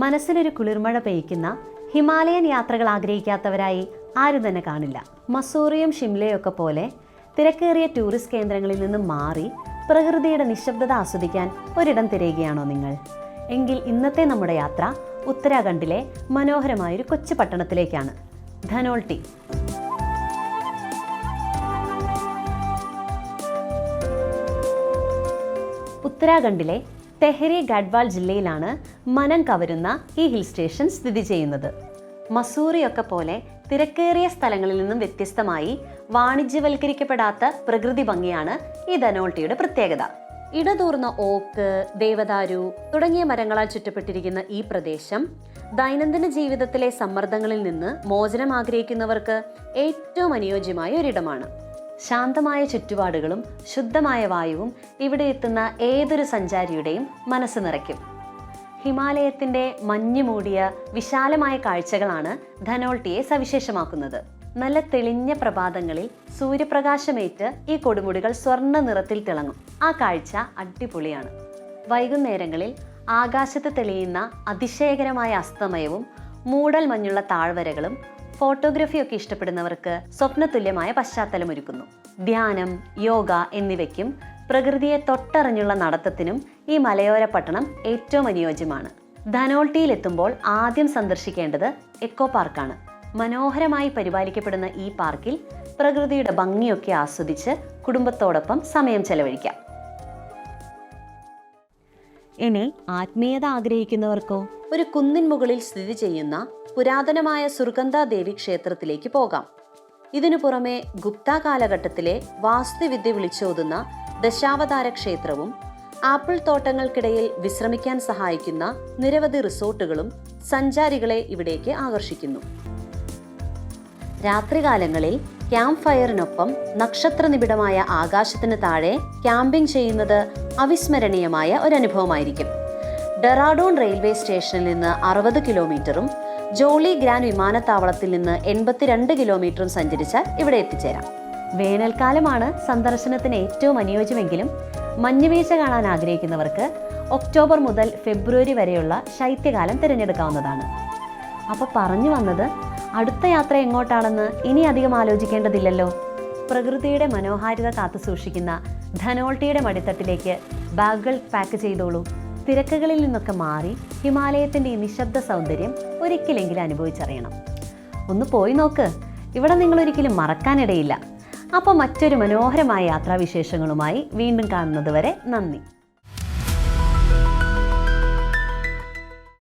മനസ്സിലൊരു കുളിർമഴ പെയ്യ്ക്കുന്ന ഹിമാലയൻ യാത്രകൾ ആഗ്രഹിക്കാത്തവരായി ആരും തന്നെ കാണില്ല. മസൂറിയും ഷിംലയും ഒക്കെ പോലെ തിരക്കേറിയ ടൂറിസ്റ്റ് കേന്ദ്രങ്ങളിൽ നിന്നും മാറി പ്രകൃതിയുടെ നിശബ്ദത ആസ്വദിക്കാൻ ഒരിടം തിരയുകയാണോ നിങ്ങൾ? എങ്കിൽ ഇന്നത്തെ നമ്മുടെ യാത്ര ഉത്തരാഖണ്ഡിലെ മനോഹരമായൊരു കൊച്ചു പട്ടണത്തിലേക്കാണ്, ധനോൾട്ടി. ഉത്തരാഖണ്ഡിലെ തെഹ്രി ഗഡ്വാൾ ജില്ലയിലാണ് മനം കവരുന്ന ഈ ഹിൽ സ്റ്റേഷൻ സ്ഥിതി ചെയ്യുന്നത്. മസൂറിയൊക്കെ പോലെ തിരക്കേറിയ സ്ഥലങ്ങളിൽ നിന്നും വ്യത്യസ്തമായി വാണിജ്യവൽക്കരിക്കപ്പെടാത്ത പ്രകൃതി ഭംഗിയാണ് ഈ ധനോൾട്ടിയുടെ പ്രത്യേകത. ഇടതൂർന്ന ഓക്ക്, ദേവദാരു തുടങ്ങിയ മരങ്ങളാൽ ചുറ്റപ്പെട്ടിരിക്കുന്ന ഈ പ്രദേശം ദൈനംദിന ജീവിതത്തിലെ സമ്മർദ്ദങ്ങളിൽ നിന്ന് മോചനം ആഗ്രഹിക്കുന്നവർക്ക് ഏറ്റവും അനുയോജ്യമായ ഒരിടമാണ്. ശാന്തമായ ചുറ്റുപാടുകളും ശുദ്ധമായ വായുവും ഇവിടെ എത്തുന്ന ഏതൊരു സഞ്ചാരിയുടെയും മനസ്സ് നിറയ്ക്കും. ഹിമാലയത്തിന്റെ മഞ്ഞു മൂടിയ വിശാലമായ കാഴ്ചകളാണ് ധനോൾട്ടിയെ സവിശേഷമാക്കുന്നത്. നല്ല തെളിഞ്ഞ പ്രഭാതങ്ങളിൽ സൂര്യപ്രകാശമേറ്റ് ഈ കൊടുമുടികൾ സ്വർണ്ണ നിറത്തിൽ തിളങ്ങും. ആ കാഴ്ച അടിപൊളിയാണ്. വൈകുന്നേരങ്ങളിൽ ആകാശത്ത് തെളിയുന്ന അതിശയകരമായ അസ്തമയവും മൂടൽ മഞ്ഞുള്ള താഴ്വരകളും ഫോട്ടോഗ്രഫിയൊക്കെ ഇഷ്ടപ്പെടുന്നവർക്ക് സ്വപ്നതുല്യമായ പശ്ചാത്തലമൊരുക്കുന്നു. ധ്യാനം, യോഗ എന്നിവയ്ക്കും പ്രകൃതിയെ തൊട്ടറിഞ്ഞുള്ള നടത്തത്തിനും ഈ മലയോര പട്ടണം ഏറ്റവും അനുയോജ്യമാണ്. ധനോൾട്ടിയിലെത്തുമ്പോൾ ആദ്യം സന്ദർശിക്കേണ്ടത് എക്കോ പാർക്കാണ്. മനോഹരമായി പരിപാലിക്കപ്പെടുന്ന ഈ പാർക്കിൽ പ്രകൃതിയുടെ ഭംഗിയൊക്കെ ആസ്വദിച്ച് കുടുംബത്തോടൊപ്പം സമയം ചെലവഴിക്കാം. ഇനി ആത്മീയത ആഗ്രഹിക്കുന്നവർക്കോ ഒരു കുന്നിൻ മുകളിൽ സ്ഥിതി ചെയ്യുന്ന പുരാതനമായ സുർഗന്ധ ദേവി ക്ഷേത്രത്തിലേക്ക് പോകാം. ഇതിനു പുറമെ ഗുപ്ത കാലഘട്ടത്തിലെ വാസ്തുവിദ്യ വിളിച്ചോതുന്ന ദശാവതാര ക്ഷേത്രവും ആപ്പിൾ തോട്ടങ്ങൾക്കിടയിൽ വിശ്രമിക്കാൻ സഹായിക്കുന്ന നിരവധി റിസോർട്ടുകളും സഞ്ചാരികളെ ഇവിടേക്ക് ആകർഷിക്കുന്നു. രാത്രികാലങ്ങളിൽ ക്യാമ്പ് ഫയറിനൊപ്പം നക്ഷത്ര നിബിഡമായ ആകാശത്തിന് താഴെ ക്യാമ്പിംഗ് ചെയ്യുന്നത് അവിസ്മരണീയമായ ഒരനുഭവമായിരിക്കും. ഡെറാഡൂൺ റെയിൽവേ സ്റ്റേഷനിൽ നിന്ന് 60 കിലോമീറ്ററും ജോളി ഗ്രാൻഡ് വിമാനത്താവളത്തിൽ നിന്ന് 82 കിലോമീറ്ററും സഞ്ചരിച്ചാൽ ഇവിടെ എത്തിച്ചേരാം. വേനൽക്കാലമാണ് സന്ദർശനത്തിന് ഏറ്റവും അനുയോജ്യമെങ്കിലും മഞ്ഞുവീഴ്ച കാണാൻ ആഗ്രഹിക്കുന്നവർക്ക് ഒക്ടോബർ മുതൽ ഫെബ്രുവരി വരെയുള്ള ശൈത്യകാലം തിരഞ്ഞെടുക്കാവുന്നതാണ്. അപ്പോൾ പറഞ്ഞു വന്നത്, അടുത്ത യാത്ര എങ്ങോട്ടാണെന്ന് ഇനി അധികം ആലോചിക്കേണ്ടതില്ലല്ലോ. പ്രകൃതിയുടെ മനോഹാരിത കാത്തു സൂക്ഷിക്കുന്ന ധനോൾട്ടിയുടെ മടിത്തട്ടിലേക്ക് ബാഗുകൾ പാക്ക് ചെയ്തോളൂ. തിരക്കുകളിൽ നിന്നൊക്കെ മാറി ഹിമാലയത്തിൻ്റെ ഈ നിശബ്ദ സൗന്ദര്യം ഒരിക്കലെങ്കിലും അനുഭവിച്ചറിയണം. ഒന്ന് പോയി നോക്ക്, ഇവിടെ നിങ്ങൾ ഒരിക്കലും മറക്കാനിടയില്ല. അപ്പോൾ മറ്റൊരു മനോഹരമായ യാത്രാവിശേഷങ്ങളുമായി വീണ്ടും കാണുന്നത് വരെ നന്ദി.